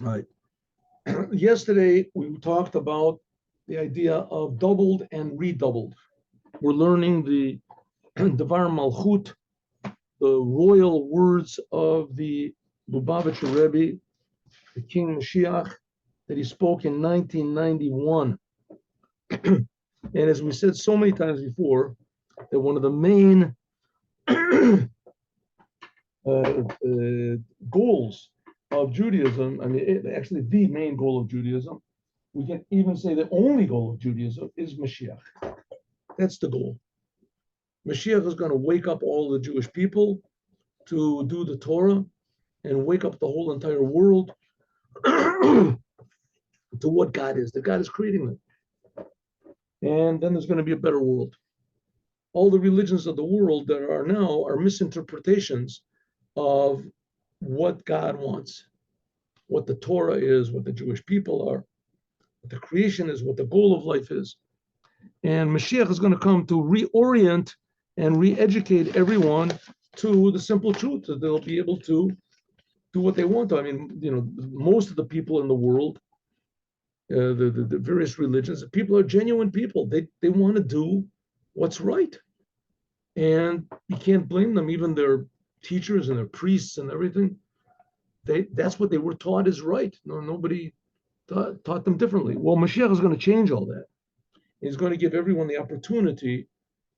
All right. Yesterday, we talked about the idea of doubled and redoubled. We're learning the Dvar Malchut, the royal words of the Lubavitcher Rebbe, the King Moshiach, that he spoke in 1991. And as we said so many times before, that one of the main goals of Judaism, actually the main goal of Judaism, we can even say the only goal of Judaism is Mashiach. That's the goal. Mashiach is going to wake up all the Jewish people to do the Torah and wake up the whole entire world to what God is, that God is creating them. And then there's going to be a better world. All the religions of the world that are now are misinterpretations of what God wants, what the Torah is, what the Jewish people are, what the creation is, what the goal of life is. And Mashiach is going to come to reorient and re-educate everyone to the simple truth, that they'll be able to do what they want to. I mean, most of the people in the world, the various religions, people are genuine people. They want to do what's right. And you can't blame them, even their teachers and their priests and everything. That's what they were taught is right. Nobody taught them differently. Well, Mashiach is going to change all that. He's going to give everyone the opportunity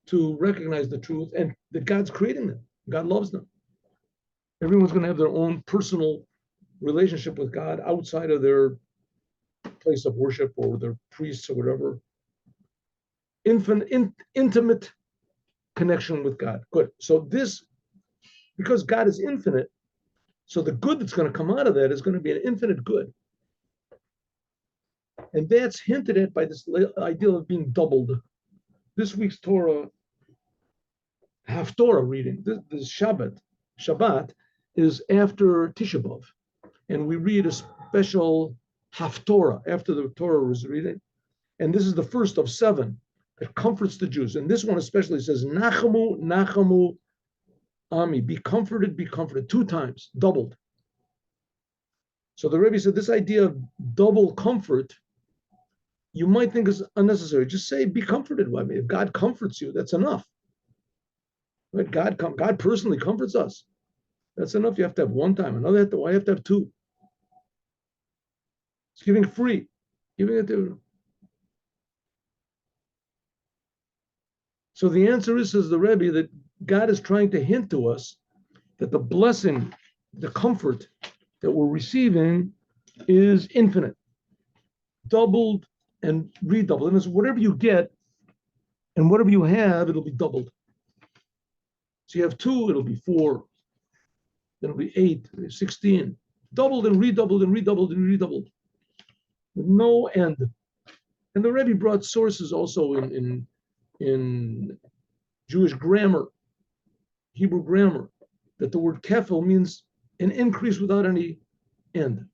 to recognize the truth and that God's creating them. God loves them. Everyone's going to have their own personal relationship with God outside of their place of worship or their priests or whatever. Intimate connection with God. Good. So this, because God is infinite, so the good that's going to come out of that is going to be an infinite good. And that's hinted at by this idea of being doubled. This week's Torah, Haftorah reading, this Shabbat is after Tisha B'Av. And we read a special Haftorah after the Torah is reading. And this is the first of 7 that comforts the Jews. And this one especially says, Nachamu, Nachamu, Ami, be comforted, 2 times, doubled. So the Rebbe said this idea of double comfort, you might think is unnecessary. Just say, be comforted. I mean, if God comforts you, that's enough. Right? God personally comforts us. That's enough. You have to have 1 time. Why you have to have 2? It's giving free. Giving it to. So the answer is, says the Rebbe, that God is trying to hint to us that the blessing, the comfort that we're receiving is infinite, doubled and redoubled. And it's whatever you get and whatever you have, it'll be doubled. So you have 2, it'll be 4. Then it'll be 8, 16. Doubled and redoubled and redoubled and redoubled. With no end. And the Rebbe brought sources also in Jewish grammar, Hebrew grammar, that the word kefil means an increase without any end.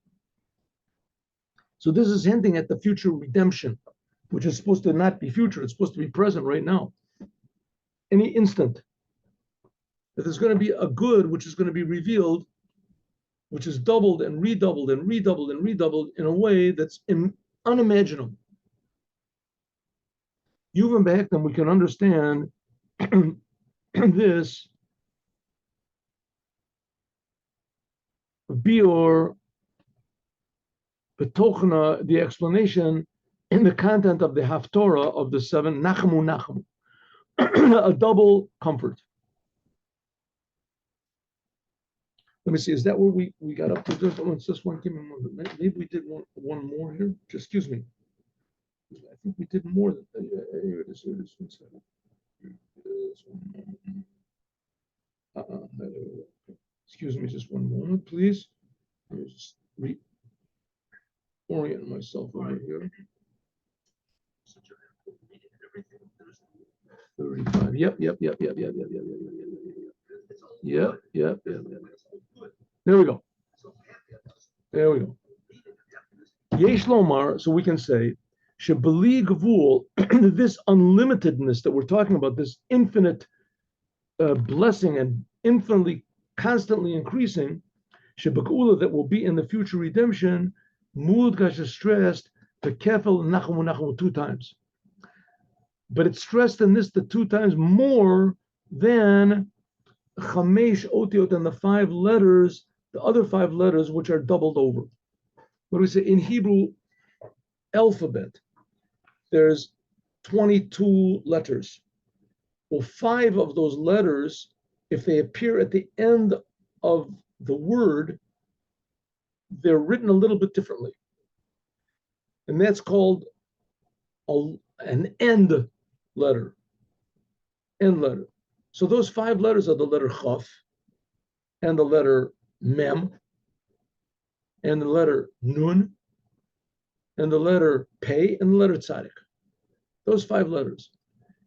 So this is hinting at the future redemption, which is supposed to not be future, it's supposed to be present right now. Any instant. That there's going to be a good which is going to be revealed, which is doubled and redoubled and redoubled and redoubled in a way that's unimaginable. Even back then, we can understand this bior betochna, the explanation in the content of the Haftorah of the 7 Nachamu Nachamu, a double comfort. Let me see, is that where we got up to? Just one, give me one. Maybe we did one more here. Just excuse me. I think we did more than here it is. Here it is. Excuse me, just one moment, please. Let me just reorient myself over here. 35. Yep. There we go. Yesh lomar, so we can say, shebeli gvul, this unlimitedness that we're talking about, this infinite blessing and infinitely, constantly increasing, Shebegeula, that will be in the future redemption, mudgash is stressed, the kefel nachamu nachamu 2 times. But it's stressed in this the 2 times more than chamesh otiot and the 5 letters, the other 5 letters which are doubled over. What do we say in Hebrew alphabet? There's 22 letters. Well, 5 of those letters, if they appear at the end of the word, they're written a little bit differently. And that's called an end letter. End letter. So those 5 letters are the letter Chaf, and the letter Mem, and the letter Nun, and the letter Pei, and the letter Tzadik. Those 5 letters.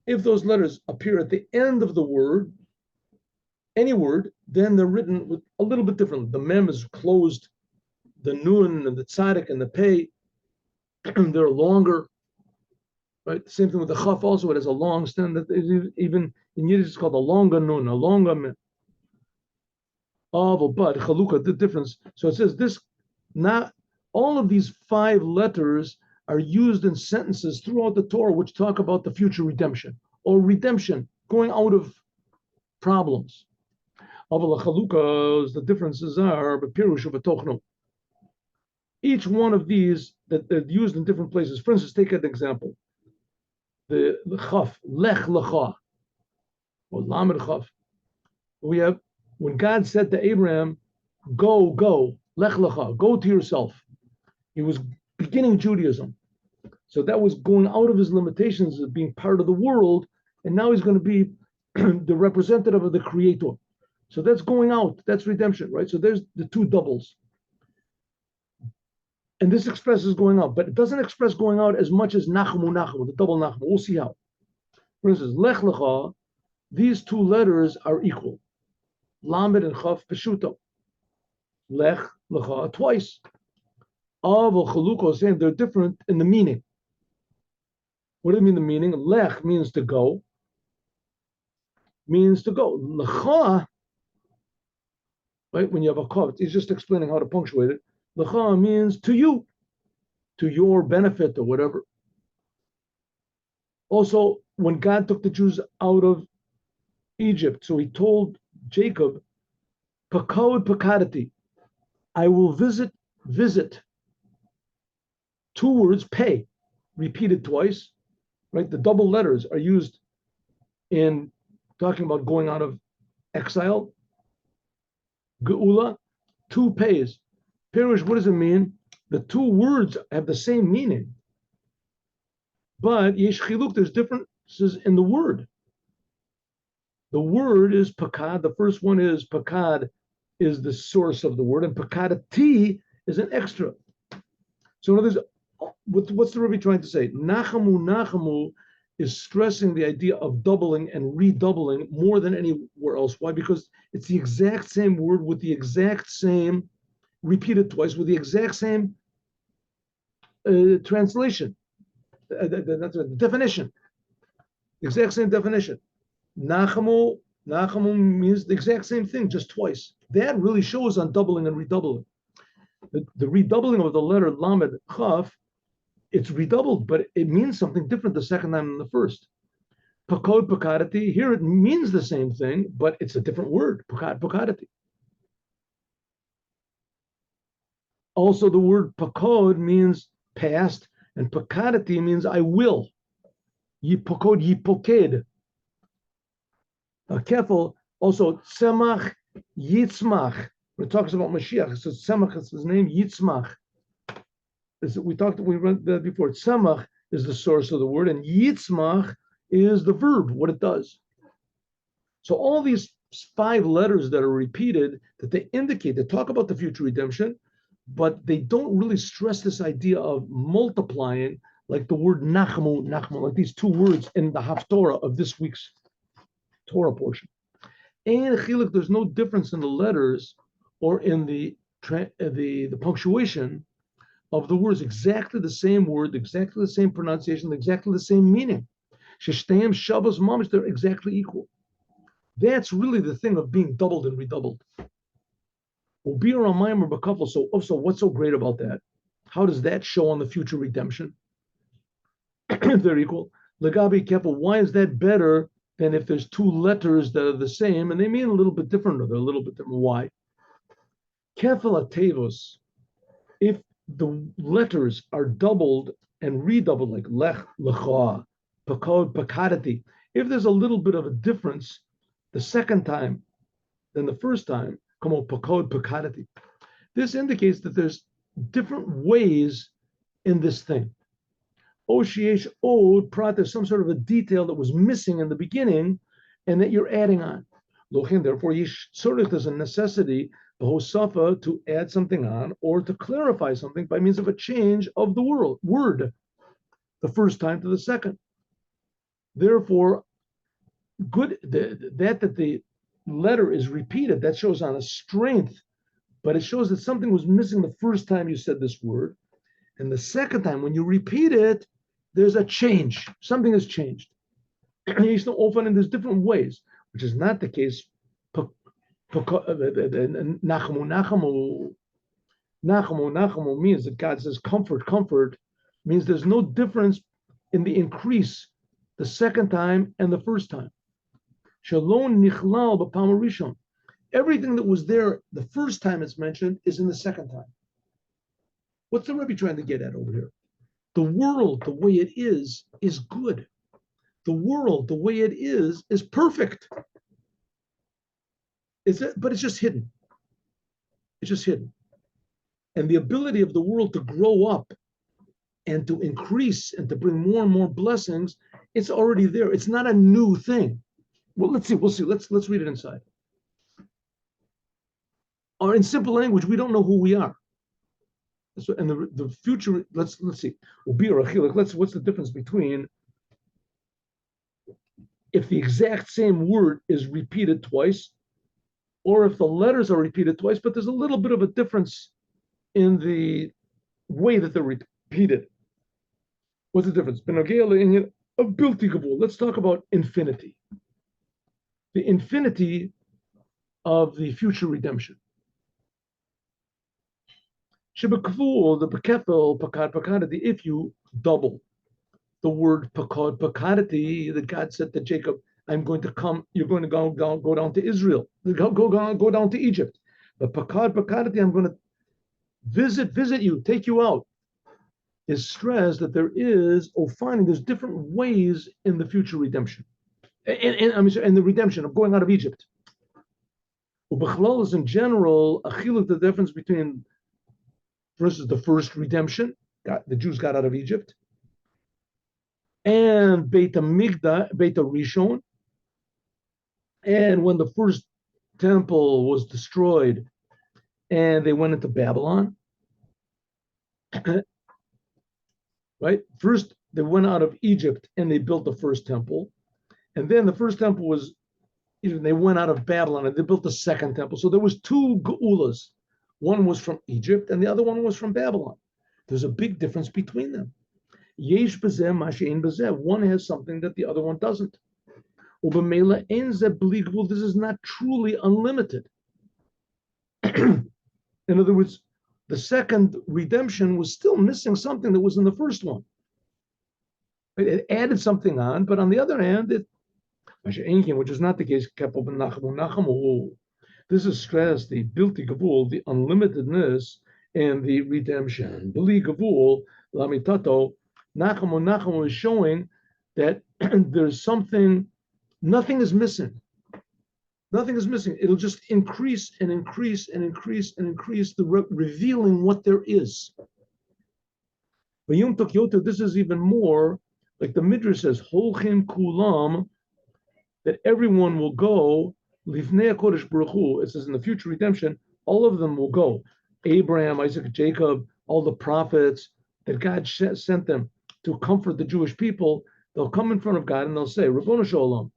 If those letters appear at the end of the word, any word, then they're written with a little bit differently. The Mem is closed, the Nun and the Tzadik and the Pei, they're longer. Right? Same thing with the Chaf also, it has a long stem that even in Yiddish it's called a longa Nun, a longa Mem. But Chalukah, the difference. So it says this, not all of these 5 letters are used in sentences throughout the Torah which talk about the future redemption or redemption, going out of problems. The differences are each one of these that they're used in different places. For instance, take an example. The Chaf, Lech Lecha, or Lamed Chaf. We have, when God said to Abraham, go, Lech Lecha, go to yourself. He was beginning Judaism. So that was going out of his limitations of being part of the world, and now he's going to be the representative of the Creator. So that's going out, that's redemption, right? So there's the 2 doubles. And this expresses going out, but it doesn't express going out as much as Nachamu, the double Nachamu. We'll see how. For instance, Lech Lecha, these 2 letters are equal. Lamed and Chaf Peshuto. Lech Lecha twice. Aval Chalukah is saying they're different in the meaning. What do you mean the meaning? Lech means to go. Lecha, right? When you have a kaf, he's just explaining how to punctuate it. Lecha means to you, to your benefit or whatever. Also, when God took the Jews out of Egypt, so he told Jacob, Pakod Pakadati, I will visit. 2 words, pay, repeated twice, right? The double letters are used in talking about going out of exile. Geula, 2 pays. Pirush, what does it mean? The 2 words have the same meaning. But yesh chiluk, there's differences in the word. The word is pakad. The first one is pakad, is the source of the word, and pakadati is an extra. So in other words, what's the Rebbe trying to say? Nachamu is stressing the idea of doubling and redoubling more than anywhere else. Why? Because it's the exact same word with the exact same, repeated twice, with the exact same translation, the definition, the exact same definition. Nachamu means the exact same thing, just twice. That really shows on doubling and redoubling. The redoubling of the letter Lamed Chaf, it's redoubled, but it means something different the second time than the first. Pakod Pakadati, here it means the same thing, but it's a different word, Pakadati. Also, the word Pakod means past, and Pakadati means I will. Yipokod, Yipoked. Kefil, also Tzemach, Yitzmach. When it talks about Moshiach, so Tzemach is his name, Yitzmach. We read that before. Tzemach is the source of the word, and Yitzmach is the verb, what it does. So all these 5 letters that are repeated, that they indicate, they talk about the future redemption, but they don't really stress this idea of multiplying, like the word Nachamu, like these 2 words in the Haftorah of this week's Torah portion. And Chiluk, there's no difference in the letters or in the punctuation of the words, exactly the same word, exactly the same pronunciation, exactly the same meaning. Sheshteim Shabbos Mamish, they're exactly equal. That's really the thing of being doubled and redoubled. So what's so great about that? How does that show on the future redemption? They're equal. Legabi kefa, why is that better than if there's two letters that are the same and they mean a little bit different, or they're a little bit different? Why? Kefal atevos, if the letters are doubled and redoubled, like lech, lecha, pakod, pakadati, if there's a little bit of a difference the second time than the first time, como pakod, pakadati, this indicates that there's different ways in this thing. Oshiesh od prat, there's some sort of a detail that was missing in the beginning and that you're adding on. Lochin, therefore, there's a necessity, the hosafa, to add something on or to clarify something by means of a change of the word, the first time to the second. Therefore, good that the letter is repeated, that shows on a strength, but it shows that something was missing the first time you said this word. And the second time, when you repeat it, there's a change. Something has changed. He's still often in there's different ways, which is not the case. Nachamu means that God says comfort, comfort, means there's no difference in the increase the second time and the first time. Shalom nichlal b'pam rishon. Everything that was there the first time it's mentioned is in the second time. What's the Rebbe trying to get at over here? The world, the way it is good. The world, the way it is perfect. But it's just hidden. It's just hidden. And the ability of the world to grow up and to increase and to bring more and more blessings, it's already there. It's not a new thing. Well, let's see. We'll see. Let's read it inside. Or in simple language, we don't know who we are. So, and the future, let's see. What's the difference between if the exact same word is repeated twice, or if the letters are repeated twice, but there's a little bit of a difference in the way that they're repeated. What's the difference? Let's talk about infinity. The infinity of the future redemption. If you double the word pakadati, that God said to Jacob, I'm going to come, you're going to go down to Israel, go down to Egypt. But pakadati, I'm going to visit you, take you out, is stressed that there is, there's different ways in the future redemption. And the redemption of going out of Egypt. Is in general, the difference between versus the first redemption, the Jews got out of Egypt, and Beit Rishon, and when the first temple was destroyed and they went into Babylon, right? First, they went out of Egypt and they built the first temple, and then the first temple was, they went out of Babylon and they built the second temple. So there was two geulas. One was from Egypt and the other one was from Babylon. There's a big difference between them. Yesh b'zeh mashein b'zeh. One has something that the other one doesn't. Ubamela ein zeh bli gvul. This is not truly unlimited. In other words, the second redemption was still missing something that was in the first one. It added something on, but on the other hand, which is not the case. This is stressed, the bilti gavul, the unlimitedness and the redemption. Bili gavul, lamitato, Nachamu is showing that there's something, nothing is missing. Nothing is missing. It'll just increase and increase and increase and increase, revealing what there is. But Yom Tokyoto, this is even more, like the Midrash says, Holchin Kulam, that everyone will go, Livnei HaKodesh Baruch Hu, it says in the future redemption, all of them will go. Abraham, Isaac, Jacob, all the prophets, that God sent them to comfort the Jewish people, they'll come in front of God and they'll say, Rabbonu Shalom,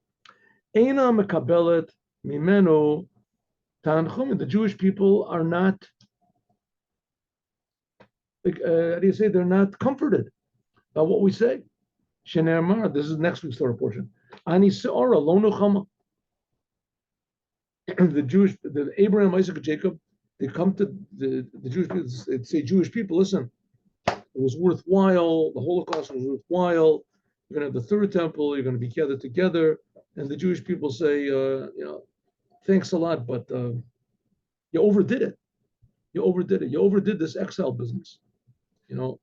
Eina mekabelet mimenu tanchum. The Jewish people are not, how do you say, they're not comforted by what we say. Shene'emar, this is next week's Torah portion. Ani se'ora lo nuchama. The Abraham, Isaac, Jacob, They come to the Jewish people, they say, Jewish people, listen, it was worthwhile, the Holocaust was worthwhile, you're going to have the third temple, you're going to be gathered together. And the Jewish people say, thanks a lot, but you overdid it. You overdid it. You overdid this exile business. You know,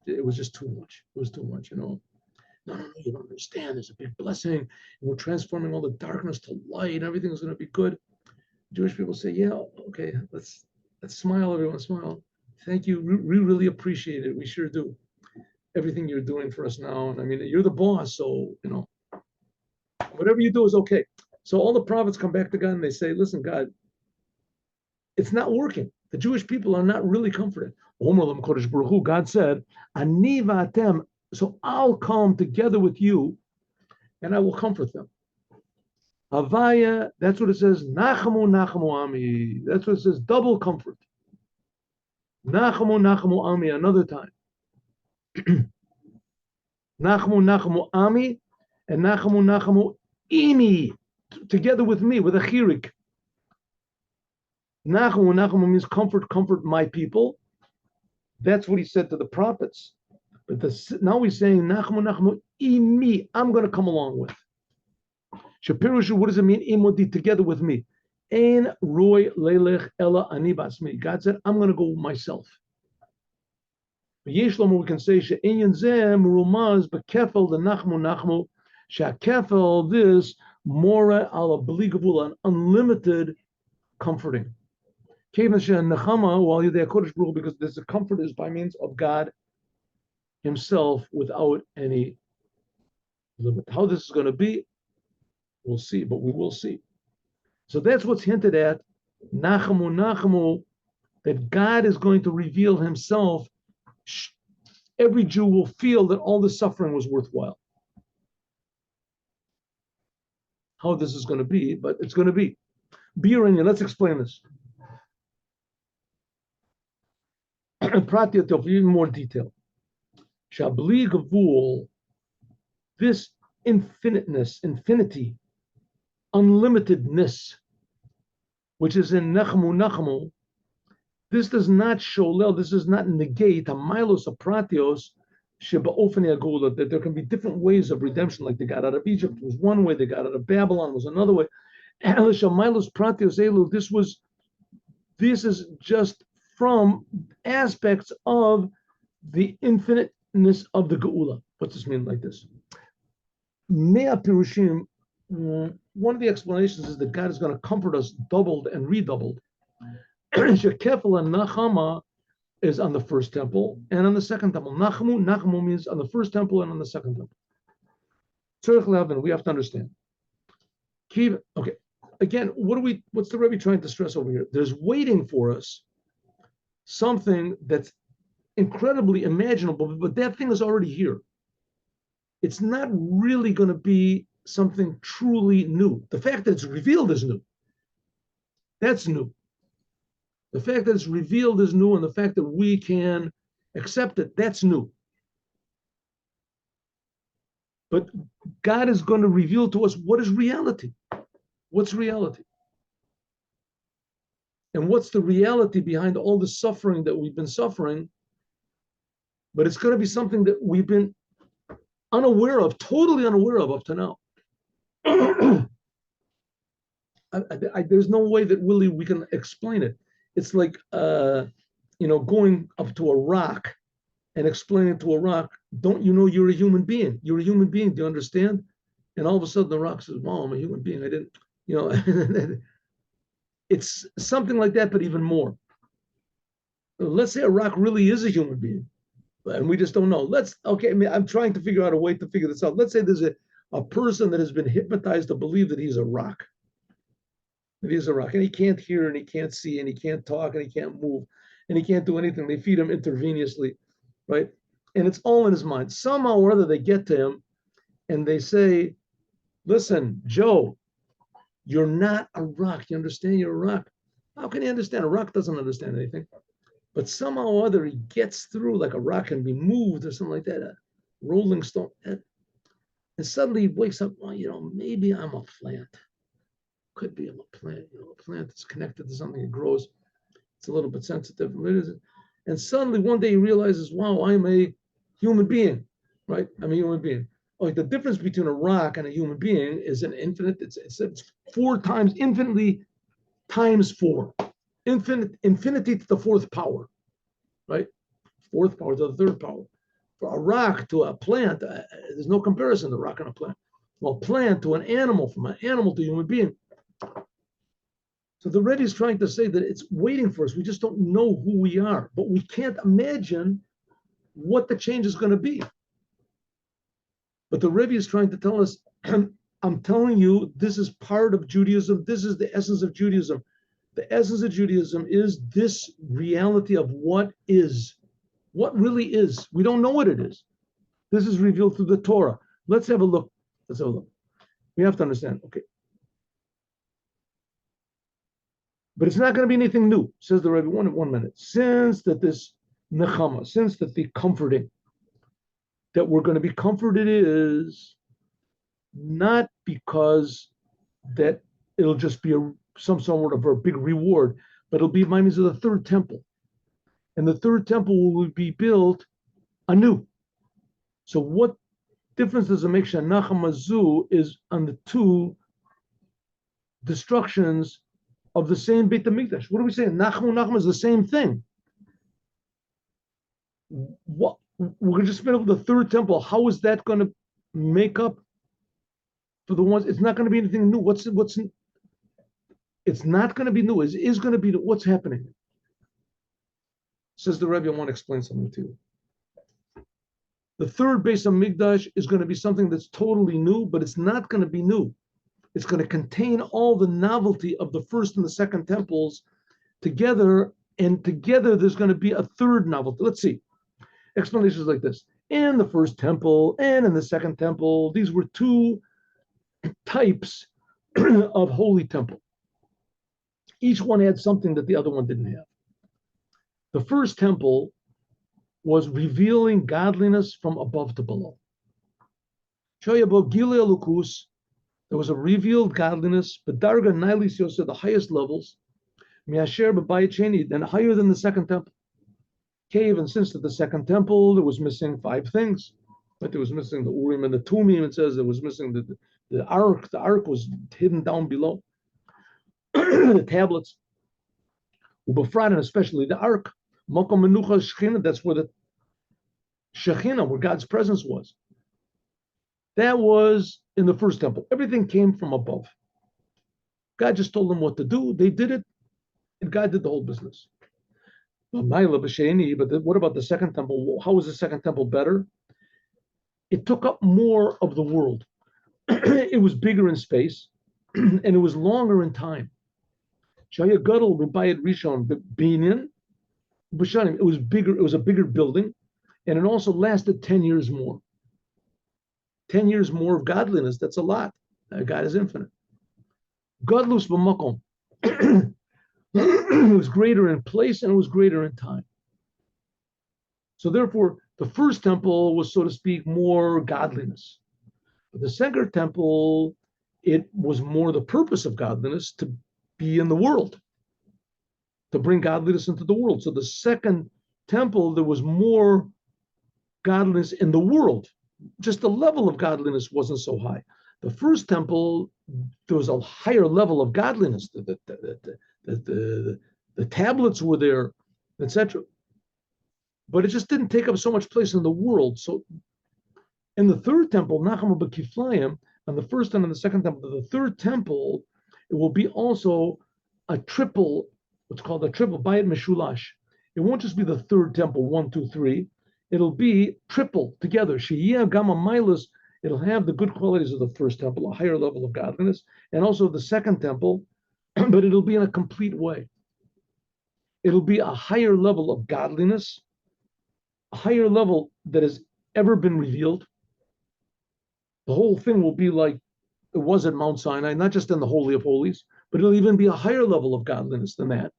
it was just too much. It was too much, No, you don't understand. There's a big blessing. And we're transforming all the darkness to light, and everything's going to be good. Jewish people say, yeah, okay, let's smile, everyone, smile. Thank you. We really appreciate it. We sure do. Everything you're doing for us now. And I mean, you're the boss, so, whatever you do is okay. So all the prophets come back to God and they say, listen, God, it's not working. The Jewish people are not really comforted. God said, Ani v'atem, so I'll come together with you and I will comfort them. Havaya, that's what it says, Nachamu, Nachamu Ami. That's what it says, double comfort. Nachamu, Nachamu Ami, another time. Nachamu, Nachamu Ami, and Nachamu, Nachamu Imi, together with me, with a chirik. Nachamu, Nachamu means comfort my people. That's what he said to the prophets. But now he's saying, Nachamu, Nachamu Imi, I'm going to come along with. Shapirushu, what does it mean? Imodi, together with me. Ein roy lelech ella ani basmi. God said, I'm going to go myself. Yeshlomo, we can say, she'enyan zeh merumaz bekefel the nachmu she'akefel, this mora ala b'li an unlimited comforting. Kevan she'nechama, while you're there, Kodesh Baruch, because this comfort is by means of God Himself without any limit. How this is going to be, we'll see, but we will see. So that's what's hinted at, Nachamu, that God is going to reveal Himself. Every Jew will feel that all the suffering was worthwhile. How this is going to be, but it's going to be. Biranya, let's explain this. Pratyatov, even more detail. Shabli Gavul, this infinity, unlimitedness, which is in Nachamu, this does not show, this does not negate a milos of pratios, that there can be different ways of redemption, like they got out of Egypt was one way, they got out of Babylon was another way. This is just from aspects of the infiniteness of the Geula. What's this mean like this? Mea Pirushim, one of the explanations is that God is going to comfort us doubled and redoubled. Shekefel and Nachama is on the first temple and on the second temple. Nachamu means on the first temple and on the second temple. Tzarich lehavin, we have to understand. Okay, again, what's the Rebbe trying to stress over here? There's waiting for us something that's incredibly imaginable, but that thing is already here. It's not really going to be something truly new. The fact that it's revealed is new. That's new. The fact that it's revealed is new, and the fact that we can accept it, that's new. But God is going to reveal to us what is reality. What's reality? And what's the reality behind all the suffering that we've been suffering? But it's going to be something that we've been unaware of, totally unaware of up to now. There's no way that really we can explain it. It's like, going up to a rock and explaining to a rock, don't you know you're a human being? You're a human being, do you understand? And all of a sudden the rock says, wow, I'm a human being. I didn't, it's something like that, but even more. Let's say a rock really is a human being, and we just don't know. I'm trying to figure out a way to figure this out. Let's say there's a person that has been hypnotized to believe that he's a rock. That he's a rock, and he can't hear, and he can't see, and he can't talk, and he can't move, and he can't do anything. They feed him intravenously, right? And it's all in his mind. Somehow or other, they get to him, and they say, listen, Joe, you're not a rock. You understand you're a rock? How can he understand? A rock doesn't understand anything. But somehow or other, he gets through, like a rock can be moved or something like that, a rolling stone. And suddenly he wakes up, well, maybe I'm a plant. Could be I'm a plant, a plant that's connected to something that grows. It's a little bit sensitive. And suddenly one day he realizes, wow, I'm a human being, right? I'm a human being. Like the difference between a rock and a human being is an infinite, it's 4 times, infinitely times 4. Infinity to the 4th power, right? 4th power to the 3rd power. For a rock to a plant, there's no comparison to a rock and a plant. Well, plant to an animal, from an animal to a human being. So the Rebbe is trying to say that it's waiting for us. We just don't know who we are, but we can't imagine what the change is going to be. But the Rebbe is trying to tell us, I'm telling you, this is part of Judaism. This is the essence of Judaism. The essence of Judaism is this reality of what is, what really is. We don't know what it is. This is revealed through the Torah. Let's have a look. Let's have a look. We have to understand. Okay. But it's not going to be anything new, says the Rebbe. One minute. Since that this nechama, since that the comforting, that we're going to be comforted is not because that it'll just be some sort of a big reward, but it'll be by means of the 3rd temple. And the 3rd temple will be built anew. So what difference does it make? Shanachamazu is on the 2 destructions of the same Beit HaMikdash. What are we saying? Nachum is the same thing. What we're going to just spin up the 3rd temple. How is that going to make up for the ones? It's not going to be anything new. It's not going to be new. It is going to be what's happening. Says the Rebbe, I want to explain something to you. The 3rd Beis HaMikdash is going to be something that's totally new, but it's not going to be new. It's going to contain all the novelty of the 1st and the 2nd temples together, and together there's going to be a 3rd novelty. Let's see. Explanations like this. In the 1st temple and in the 2nd temple, these were 2 types of holy temple. Each one had something that the other one didn't have. The 1st temple was revealing godliness from above to below. There was a revealed godliness, but Darga Nailis Yosef, the highest levels, Miasher B'Bayit Sheni, then higher than the 2nd temple. Cave, and since at the 2nd temple, there was missing 5 things. But there was missing the Urim and the Tumim. It says there was missing the ark. The ark was hidden down below. The tablets. Ubafran, and especially the ark. Mokom Menucha Shechina, that's where the Shechina, where God's presence was. That was in the 1st temple. Everything came from above. God just told them what to do. They did it, and God did the whole business. But what about the 2nd temple? How was the 2nd temple better? It took up more of the world. It was bigger in space, and it was longer in time. It was bigger. It was a bigger building, and it also lasted 10 years more. 10 years more of godliness. That's a lot. God is infinite. Godlus b'makom. It was greater in place and it was greater in time. So therefore, the 1st temple was, so to speak, more godliness. But the 2nd temple, it was more the purpose of godliness to be in the world, to bring godliness into the world. So the 2nd temple, there was more godliness in the world. Just the level of godliness wasn't so high. The 1st temple, there was a higher level of godliness. The tablets were there, etc. But it just didn't take up so much place in the world. So in the 3rd temple, Nachama B'Kiflayim, on the 1st and on the 2nd temple, the 3rd temple, it will be also a triple, what's called a triple Bayit Meshulash. It won't just be the 3rd temple, 1, 2, 3. It'll be triple together. Sheyeh Gama Milas, it'll have the good qualities of the 1st temple, a higher level of godliness, and also the 2nd temple, but it'll be in a complete way. It'll be a higher level of godliness, a higher level that has ever been revealed. The whole thing will be like it was at Mount Sinai, not just in the Holy of Holies, but it'll even be a higher level of godliness than that.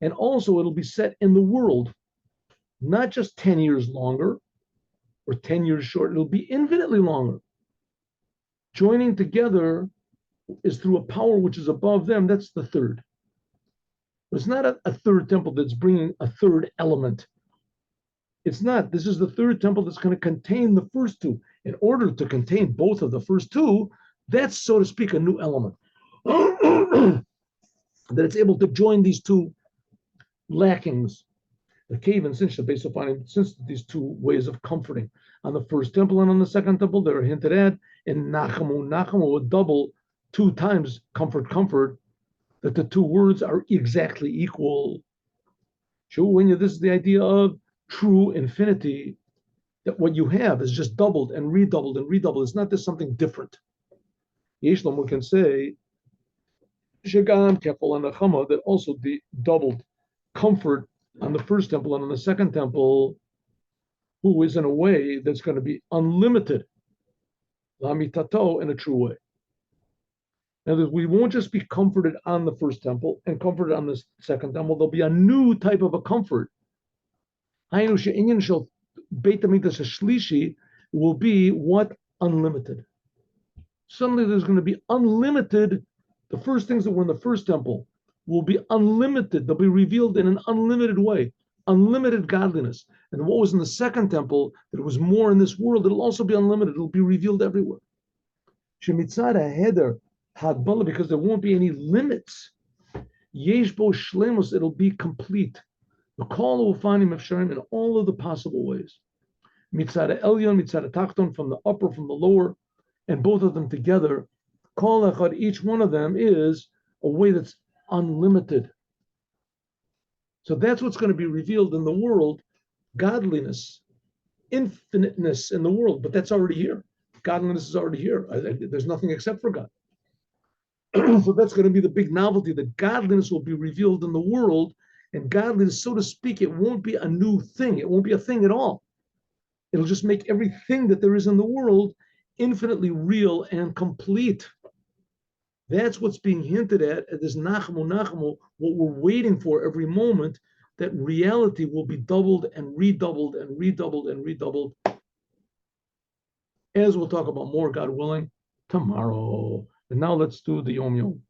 And also it'll be set in the world, not just 10 years longer or 10 years short, it'll be infinitely longer. Joining together is through a power which is above them. That's the 3rd. It's not a third temple that's bringing a third element. It's not. This is the third temple that's going to contain the first two. In order to contain both of the first two, that's, so to speak, a new element. That it's able to join these two lackings. The cave and cinch, based upon since these two ways of comforting on the first temple and on the second temple, they are hinted at in Nachamu. Nachamu would double 2 times comfort, comfort, that the two words are exactly equal. This is the idea of true infinity, that what you have is just doubled and redoubled and redoubled. It's not just something different. Yeshlom, we can say, Shagam, Kefal, and Nachama, that also the doubled comfort on the first temple and on the second temple, who is in a way that's going to be unlimited, Lamitato, in a true way. Now, we won't just be comforted on the first temple and comforted on the second temple. There'll be a new type of a comfort. Beit HaMikdash Shlishi will be what? Unlimited. Suddenly there's going to be unlimited, the first things that were in the first temple will be unlimited. They'll be revealed in an unlimited way, unlimited godliness. And what was in the second temple, that was more in this world, it'll also be unlimited. It'll be revealed everywhere. Shemitzada Heder Hagbala, because there won't be any limits. Yeshbo Shlemus, it'll be complete. The call will find him in all of the possible ways. Mitzada Elyon, Mitzada Tachton, from the upper, from the lower, and both of them together. Kol Echad, each one of them is a way that's unlimited. So that's what's going to be revealed in the world, godliness, infiniteness in the world, but that's already here. Godliness is already here. There's nothing except for God. So that's going to be the big novelty, that godliness will be revealed in the world, and godliness, so to speak, it won't be a new thing. It won't be a thing at all. It'll just make everything that there is in the world infinitely real and complete. That's what's being hinted at this Nachamu, what we're waiting for every moment, that reality will be doubled and redoubled and redoubled and redoubled. As we'll talk about more, God willing, tomorrow. And now let's do the Yom Yom.